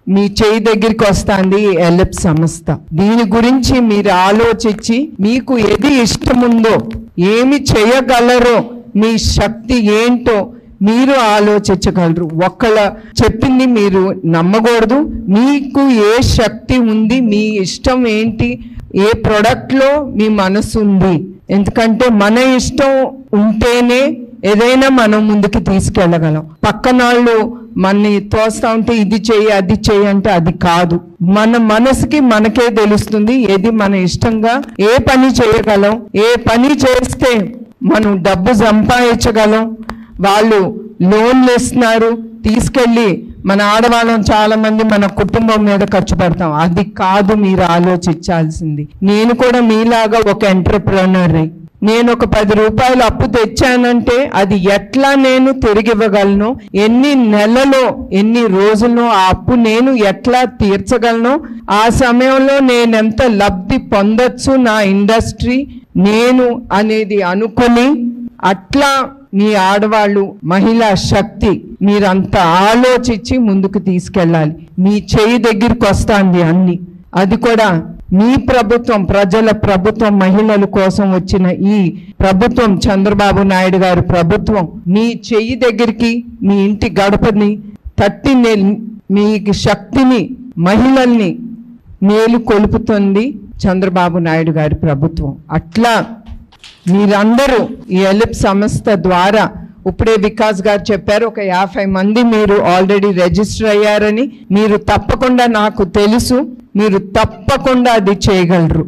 మీ చేయి దగ్గరికి వస్తుంది ఎలిప్ సంస్థ. దీని గురించి మీరు ఆలోచించి మీకు ఏది ఇష్టముందో, ఏమి చేయగలరో, మీ శక్తి ఏంటో మీరు ఆలోచించగలరు. ఒక్కళ్ళ చెప్పింది మీరు నమ్మకూడదు. మీకు ఏ శక్తి ఉంది, మీ ఇష్టం ఏంటి, ఏ ప్రొడక్ట్లో మీ మనసు ఉంది. ఎందుకంటే మన ఇష్టం ఉంటేనే ఏదైనా మనం ముందుకు తీసుకెళ్ళగలం. పక్కన వాళ్ళు మనని తోస్తా ఉంటే ఇది చెయ్యి అది చెయ్యి అంటే అది కాదు. మన మనసుకి మనకే తెలుస్తుంది ఏది మన ఇష్టంగా ఏ పని చేయగలం, ఏ పని చేస్తే మనం డబ్బు సంపాదించగలం. వాళ్ళు లోన్లు ఇస్తున్నారు, తీసుకెళ్ళి మన ఆడవాళ్ళం చాలా మంది మన కుటుంబం మీద ఖర్చు పెడతాం. అది కాదు మీరు ఆలోచించాల్సింది. నేను కూడా మీలాగా ఒక ఎంటర్‌ప్రెన్యూర్. నేను ఒక 10 రూపాయలు అప్పు తెచ్చానంటే అది ఎట్లా నేను తిరిగి ఇవ్వగలను, ఎన్ని నెలలో ఎన్ని రోజుల్లో ఆ అప్పు నేను ఎట్లా తీర్చగలను, ఆ సమయంలో నేను ఎంత లబ్ధి పొందొచ్చు నా ఇండస్ట్రీ నేను అనేది అనుకుని అట్లా మీ ఆడవాళ్ళు మహిళా శక్తి మీరంతా ఆలోచించి ముందుకు తీసుకెళ్ళాలి. మీ చేయి దగ్గరికి వస్తుంది అన్ని. అది కూడా మీ ప్రభుత్వం, ప్రజల ప్రభుత్వం, మహిళల కోసం వచ్చిన ఈ ప్రభుత్వం, చంద్రబాబు నాయుడు గారి ప్రభుత్వం మీ చెయ్యి దగ్గరికి, మీ ఇంటి గడపని తట్టి మీ శక్తిని, మహిళల్ని మేలు కొలుపుతుంది చంద్రబాబు నాయుడు గారి ప్రభుత్వం. అట్లా మీరందరూ ఈ ఎలిప్ సంస్థ ద్వారా ఇప్పుడే వికాస్ గారు చెప్పారు, ఒక 50 మంది మీరు ఆల్రెడీ రిజిస్టర్ అయ్యారని. మీరు తప్పకుండా, నాకు తెలుసు మీరు తప్పకుండా అది చేయగలరు.